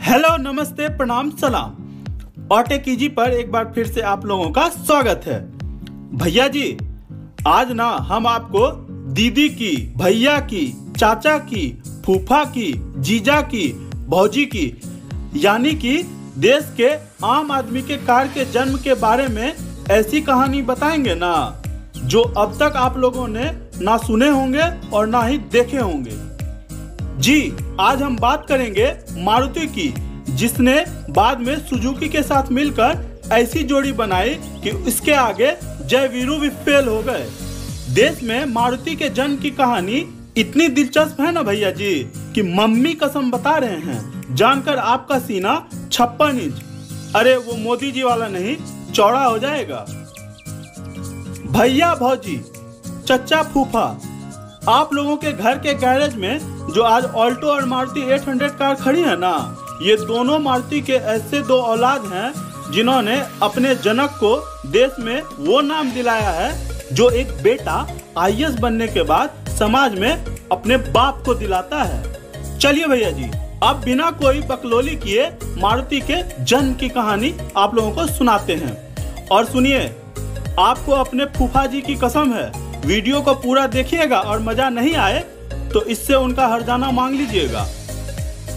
Hello, नमस्ते, प्रणाम, सलाम। ऑटेक इजी पर एक बार फिर से आप लोगों का स्वागत है। भैया जी, आज ना हम आपको दीदी की, भैया की, चाचा की, फूफा की, जीजा की, भौजी की, यानी कि देश के आम आदमी के कार के जन्म के बारे में ऐसी कहानी बताएंगे ना जो अब तक आप लोगों ने ना सुने होंगे और ना ही देखे होंगे। जी, आज हम बात करेंगे मारुति की, जिसने बाद में सुजुकी के साथ मिलकर ऐसी जोड़ी बनाई कि इसके आगे जय वीरू भी फेल हो गए। देश में मारुति के जन्म की कहानी इतनी दिलचस्प है ना भैया जी कि मम्मी कसम बता रहे हैं, जानकर आपका सीना 56 इंच, अरे वो मोदी जी वाला नहीं, चौड़ा हो जाएगा। भैया भौजी, चचा फूफा, आप लोगों के घर के गैरेज में जो आज ऑल्टो और मारुति 800 कार खड़ी है ना, ये दोनों मारुति के ऐसे दो औलाद हैं जिन्होंने अपने जनक को देश में वो नाम दिलाया है जो एक बेटा IAS बनने के बाद समाज में अपने बाप को दिलाता है। चलिए भैया जी, अब बिना कोई बकलोली किए मारुति के जन्म की कहानी आप लोगों को सुनाते हैं। और सुनिए, आपको अपने फूफा जी की कसम है, वीडियो को पूरा देखिएगा और मजा नहीं आए तो इससे उनका हर्जाना मांग लीजिएगा।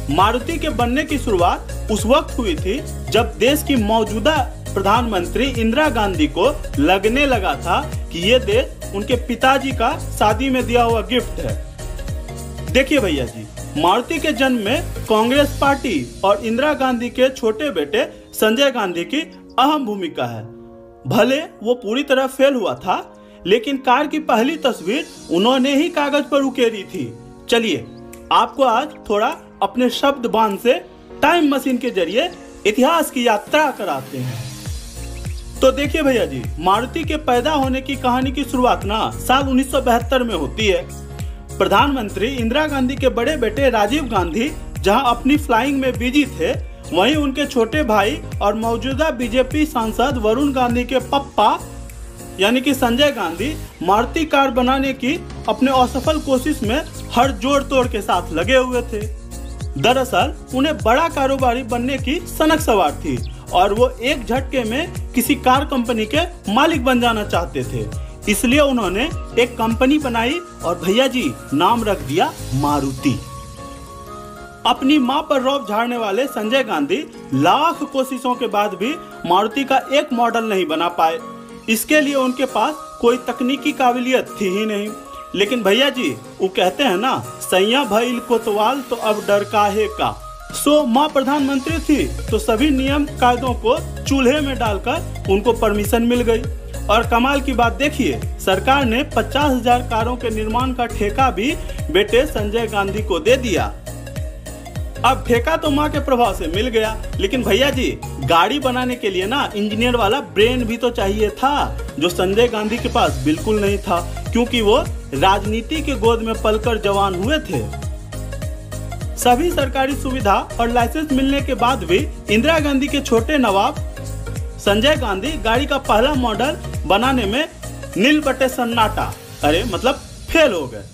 मारुति के बनने की शुरुआत उस वक्त हुई थी जब देश की मौजूदा प्रधानमंत्री इंदिरा गांधी को लगने लगा था कि ये देश उनके पिताजी का शादी में दिया हुआ गिफ्ट है। देखिए भैया जी, मारुति के जन्म में कांग्रेस पार्टी और इंदिरा गांधी के छोटे बेटे संजय गांधी की अहम भूमिका है। भले वो पूरी तरह फेल हुआ था, लेकिन कार की पहली तस्वीर उन्होंने ही कागज पर उकेरी थी। चलिए, आपको आज थोड़ा अपने शब्द बाण से टाइम मशीन के जरिए इतिहास की यात्रा कराते हैं। तो देखिए भैया जी, मारुति के पैदा होने की कहानी की शुरुआत ना साल 1972 में होती है। प्रधानमंत्री इंदिरा गांधी के बड़े बेटे राजीव गांधी जहां अपनी फ्लाइंग में बिजी थे, वहीं उनके छोटे भाई और मौजूदा बीजेपी सांसद वरुण गांधी के पप्पा यानी कि संजय गांधी मारुति कार बनाने की अपने असफल कोशिश में हर जोड़ तोड़ के साथ लगे हुए थे। दरअसल उन्हें बड़ा कारोबारी बनने की सनक सवार थी और वो एक झटके में किसी कार कंपनी के मालिक बन जाना चाहते थे। इसलिए उन्होंने एक कंपनी बनाई और भैया जी नाम रख दिया मारुति। अपनी मां पर रौब झाड़ने वाले संजय गांधी लाख कोशिशों के बाद भी मारुति का एक मॉडल नहीं बना पाए। इसके लिए उनके पास कोई तकनीकी काबिलियत थी ही नहीं। लेकिन भैया जी, वो कहते हैं ना, सैया भइल कोतवाल तो अब डर काहे का। सो माँ प्रधानमंत्री थी तो सभी नियम कायदों को चूल्हे में डालकर उनको परमिशन मिल गई। और कमाल की बात देखिए, सरकार ने 50,000 कारों के निर्माण का ठेका भी बेटे संजय गांधी को दे दिया। अब ठेका तो माँ के प्रभाव से मिल गया, लेकिन भैया जी, गाड़ी बनाने के लिए ना इंजीनियर वाला ब्रेन भी तो चाहिए था, जो संजय गांधी के पास बिल्कुल नहीं था, क्योंकि वो राजनीति के गोद में पलकर जवान हुए थे। सभी सरकारी सुविधा और लाइसेंस मिलने के बाद भी इंदिरा गांधी के छोटे नवाब संजय गांधी गाड़ी का पहला मॉडल बनाने में नील बटे सन्नाटा, अरे मतलब फेल हो गए।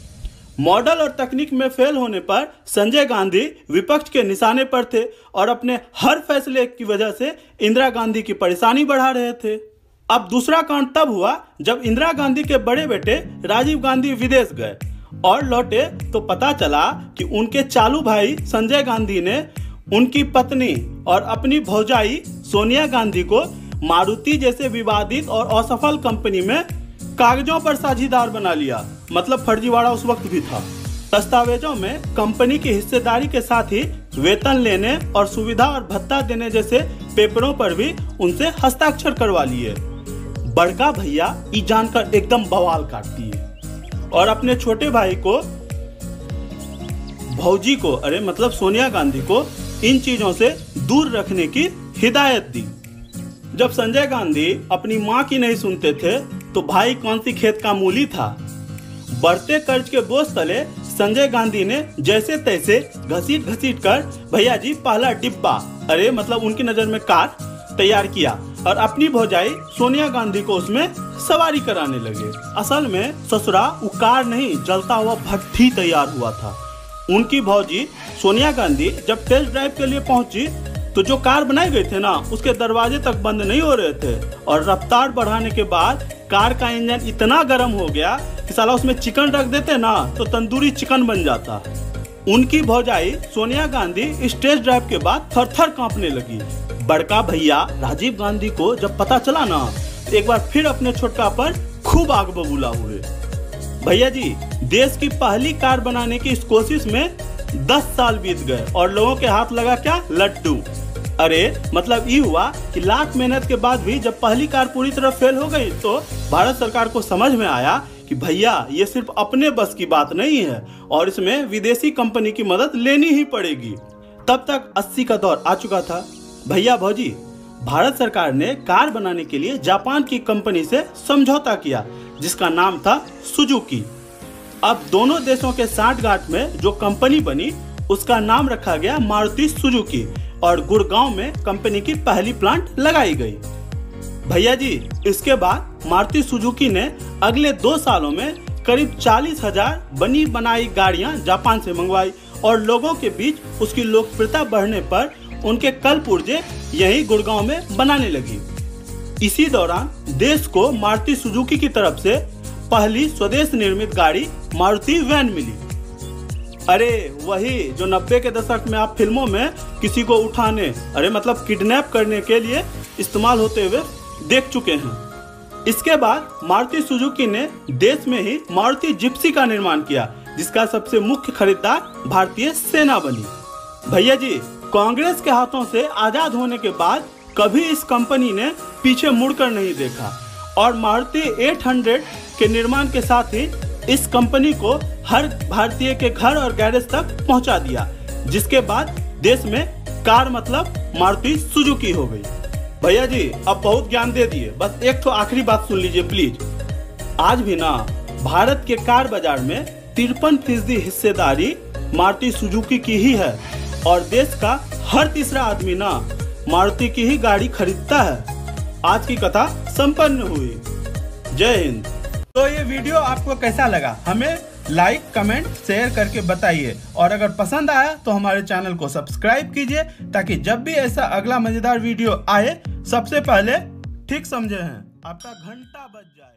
मॉडल और तकनीक में फेल होने पर संजय गांधी विपक्ष के निशाने पर थे और अपने हर फैसले की वजह से इंदिरा गांधी की परेशानी बढ़ा रहे थे। अब दूसरा कांड तब हुआ जब इंदिरा गांधी के बड़े बेटे राजीव गांधी विदेश गए और लौटे तो पता चला कि उनके चालू भाई संजय गांधी ने उनकी पत्नी और अपनी भौजाई सोनिया गांधी को मारुति जैसे विवादित और असफल कंपनी में कागजों पर साझीदार बना लिया। मतलब फर्जीवाड़ा उस वक्त भी था। दस्तावेजों में कंपनी की हिस्सेदारी के साथ ही वेतन लेने और सुविधा और भत्ता देने जैसे पेपरों पर भी उनसे हस्ताक्षर करवा लिए। बड़का भैया ये जानकर एकदम बवाल काटती है और अपने छोटे भाई को, भौजी को, अरे मतलब सोनिया गांधी को इन चीजों से दूर रखने की हिदायत दी। जब संजय गांधी अपनी माँ की नहीं सुनते थे तो भाई कौन सी खेत का मूली था। बढ़ते कर्ज के बोझ तले संजय गांधी ने जैसे तैसे घसीट घसीट कर भैया जी पहला डिब्बा, अरे मतलब उनकी नजर में कार तैयार किया और अपनी भौजाई सोनिया गांधी को उसमें सवारी कराने लगे। असल में ससुरा वो कार नहीं, जलता हुआ भट्ठी तैयार हुआ था। उनकी भौजी सोनिया गांधी जब टेस्ट ड्राइव के लिए पहुंची तो जो कार बनाए गए थे ना उसके दरवाजे तक बंद नहीं हो रहे थे और रफ्तार बढ़ाने के बाद कार का इंजन इतना गर्म हो गया कि साला उसमें चिकन रख देते ना तो तंदूरी चिकन बन जाता। उनकी भौजाई सोनिया गांधी इस टेस्ट ड्राइव के बाद थर-थर कांपने लगी। बड़का भैया राजीव गांधी को जब पता चला ना तो एक बार फिर अपने छोटका पर खूब आग बबूला हुए। भैया जी, देश की पहली कार बनाने की इस कोशिश में 10 साल बीत गए और लोगों के हाथ लगा क्या? लड्डू। अरे मतलब ये हुआ कि लाख मेहनत के बाद भी जब पहली कार पूरी तरह फेल हो गई तो भारत सरकार को समझ में आया कि भैया ये सिर्फ अपने बस की बात नहीं है और इसमें विदेशी कंपनी की मदद लेनी ही पड़ेगी। तब तक 80 का दौर आ चुका था। भैया भौजी, भारत सरकार ने कार बनाने के लिए जापान की कंपनी से समझौता किया जिसका नाम था सुजुकी। अब दोनों देशों के साठगांठ में जो कंपनी बनी उसका नाम रखा गया मारुति सुजुकी और गुड़गांव में कंपनी की पहली प्लांट लगाई गई। भैया जी, इसके बाद मारुति सुजुकी ने अगले 2 सालों में करीब 40,000 बनी बनाई गाड़ियां जापान से मंगवाई और लोगों के बीच उसकी लोकप्रियता बढ़ने पर उनके कल पुर्जे यही गुड़गांव में बनाने लगी। इसी दौरान देश को मारुति सुजुकी की तरफ से पहली स्वदेश निर्मित गाड़ी मारुति वैन मिली। अरे वही जो 90 के दशक में आप फिल्मों में किसी को उठाने मतलब किडनैप करने के लिए इस्तेमाल होते हुए देख चुके हैं। इसके बाद मारुति सुजुकी ने देश में ही मारुति जिप्सी का निर्माण किया जिसका सबसे मुख्य खरीदार भारतीय सेना बनी। भैया जी, कांग्रेस के हाथों से आजाद होने के बाद कभी इस कंपनी ने पीछे मुड़कर नहीं देखा और मारुति 800 के निर्माण के साथ ही इस कंपनी को हर भारतीय के घर और गैरेज तक पहुंचा दिया, जिसके बाद देश में कार मतलब मारुति सुजुकी हो गई। भैया जी, अब बहुत ज्ञान दे दिए, बस एक तो आखिरी बात सुन लीजिए प्लीज। आज भी ना भारत के कार बाजार में 53% हिस्सेदारी मारुति सुजुकी की ही है और देश का हर तीसरा आदमी ना मारुति की ही गाड़ी खरीदता है। आज की कथा संपन्न हुई। जय हिंद। तो ये वीडियो आपको कैसा लगा हमें लाइक, कमेंट, शेयर करके बताइए और अगर पसंद आया तो हमारे चैनल को सब्सक्राइब कीजिए ताकि जब भी ऐसा अगला मजेदार वीडियो आए सबसे पहले ठीक समझे हैं आपका घंटा बज जाए।